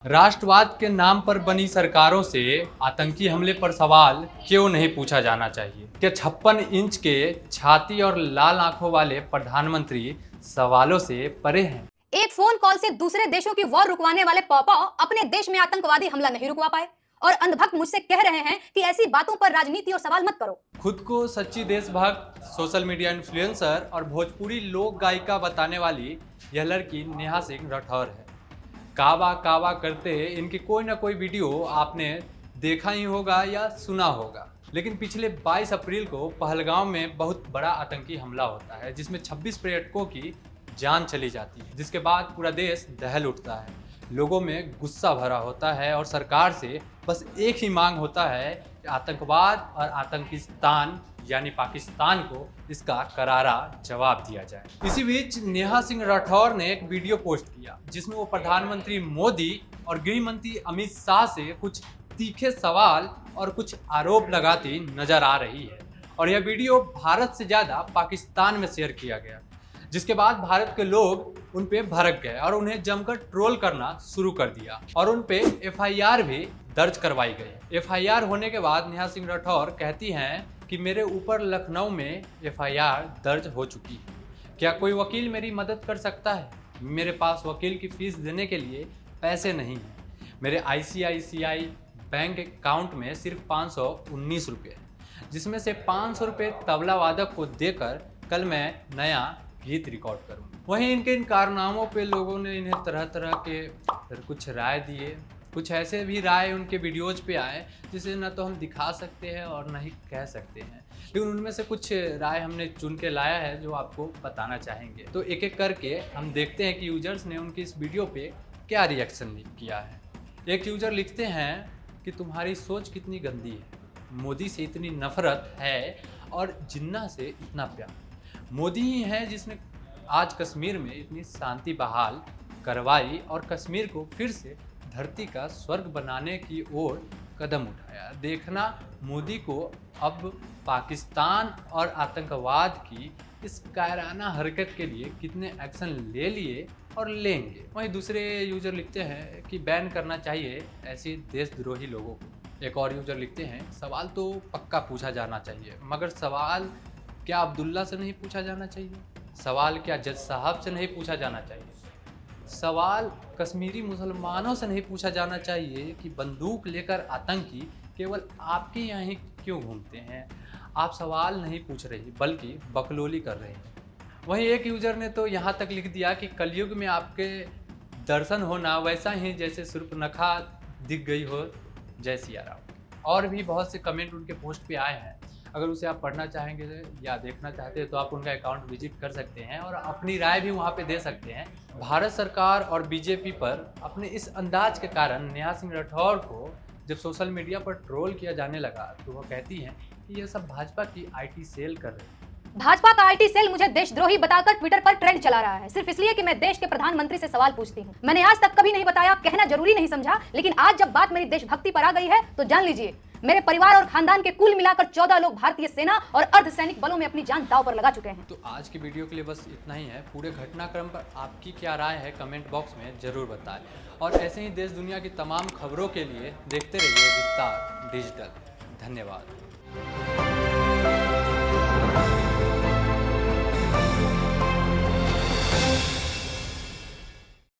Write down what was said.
राष्ट्रवाद के नाम पर बनी सरकारों से आतंकी हमले पर सवाल क्यों नहीं पूछा जाना चाहिए? क्या 56 इंच के छाती और लाल आंखों वाले प्रधानमंत्री सवालों से परे हैं? एक फोन कॉल से दूसरे देशों की वॉर रुकवाने वाले पॉपा अपने देश में आतंकवादी हमला नहीं रुकवा पाए और अंधभक्त मुझसे कह रहे हैं कि ऐसी बातों पर राजनीति और सवाल मत करो। खुद को सच्ची देशभक्त, सोशल मीडिया इन्फ्लुएंसर और भोजपुरी लोक गायिका बताने वाली यह लड़की नेहा सिंह राठौर है। कावा कावा करते इनकी कोई ना कोई वीडियो आपने देखा ही होगा या सुना होगा। लेकिन पिछले 22 अप्रैल को पहलगाम में बहुत बड़ा आतंकी हमला होता है जिसमें 26 पर्यटकों की जान चली जाती है, जिसके बाद पूरा देश दहल उठता है। लोगों में गुस्सा भरा होता है और सरकार से बस एक ही मांग होता है कि आतंकवाद और आतंकिस्तान यानी पाकिस्तान को इसका करारा जवाब दिया जाए। इसी बीच नेहा सिंह राठौर ने एक वीडियो पोस्ट किया जिसमें वो प्रधानमंत्री मोदी और गृह मंत्री अमित शाह से कुछ तीखे सवाल और कुछ आरोप लगाती नजर आ रही है और यह वीडियो भारत से ज्यादा पाकिस्तान में शेयर किया गया, जिसके बाद भारत के लोग उन पे भड़क गए और उन्हें जमकर ट्रोल करना शुरू कर दिया और उन पे एफआईआर भी दर्ज करवाई गई। एफआईआर होने के बाद नेहा सिंह राठौर कहती हैं कि मेरे ऊपर लखनऊ में एफआईआर दर्ज हो चुकी है। क्या कोई वकील मेरी मदद कर सकता है? मेरे पास वकील की फीस देने के लिए पैसे नहीं हैं। मेरे आईसीआईसीआई बैंक अकाउंट में सिर्फ 519 रुपये है, जिसमें से 500 रुपये तबला वादक को देकर कल मैं नया गीत रिकॉर्ड करूँ। वहीं इनके इन कारनामों पे लोगों ने इन्हें तरह तरह के कुछ राय दिए। कुछ ऐसे भी राय उनके वीडियोज पे आए जिसे न तो हम दिखा सकते हैं और न ही कह सकते हैं, लेकिन उनमें से कुछ राय हमने चुन के लाया है जो आपको बताना चाहेंगे। तो एक एक करके हम देखते हैं कि यूजर्स ने उनकी इस वीडियो पे क्या रिएक्शन किया है। एक यूजर लिखते हैं कि तुम्हारी सोच कितनी गंदी है, मोदी से इतनी नफरत है और जिन्ना से इतना प्यार। मोदी ही है जिसने आज कश्मीर में इतनी शांति बहाल करवाई और कश्मीर को फिर से धरती का स्वर्ग बनाने की ओर कदम उठाया। देखना मोदी को अब पाकिस्तान और आतंकवाद की इस कायराना हरकत के लिए कितने एक्शन ले लिए और लेंगे। वहीं दूसरे यूजर लिखते हैं कि बैन करना चाहिए ऐसे देशद्रोही लोगों को। एक और यूजर लिखते हैं सवाल तो पक्का पूछा जाना चाहिए, मगर सवाल क्या अब्दुल्ला से नहीं पूछा जाना चाहिए? सवाल क्या जज साहब से नहीं पूछा जाना चाहिए? सवाल कश्मीरी मुसलमानों से नहीं पूछा जाना चाहिए कि बंदूक लेकर आतंकी केवल आपके यहाँ ही क्यों घूमते हैं? आप सवाल नहीं पूछ रही बल्कि बकलोली कर रहे हैं। वहीं एक यूजर ने तो यहाँ तक लिख दिया कि कलयुग में आपके दर्शन होना वैसा ही जैसे सूर्पनखा दिख गई हो जय सिया राम। और भी बहुत से कमेंट उनके पोस्ट पे आए हैं। अगर उसे आप पढ़ना चाहेंगे या देखना चाहते हैं तो आप उनका अकाउंट विजिट कर सकते हैं और अपनी राय भी वहां पे दे सकते हैं। भारत सरकार और बीजेपी पर अपने इस अंदाज के कारण नेहा सिंह राठौर को जब सोशल मीडिया पर ट्रोल किया जाने लगा तो वो कहती हैं कि यह सब भाजपा की आईटी सेल कर रही है। भाजपा का आईटी सेल मुझे देशद्रोही बताकर ट्विटर पर ट्रेंड चला रहा है सिर्फ इसलिए कि मैं देश के प्रधानमंत्री से सवाल पूछती हूँ। मैंने आज तक कभी नहीं बताया, कहना जरूरी नहीं समझा, लेकिन आज जब बात मेरी देशभक्ति पर आ गई है तो जान लीजिए मेरे परिवार और खानदान के कुल मिलाकर 14 लोग भारतीय सेना और अर्धसैनिक बलों में अपनी जान दांव पर लगा चुके हैं। तो आज की वीडियो के लिए बस इतना ही है। पूरे घटनाक्रम पर आपकी क्या राय है कमेंट बॉक्स में जरूर बताएं और ऐसे ही देश दुनिया की तमाम खबरों के लिए देखते रहिए विस्तार डिजिटल। धन्यवाद।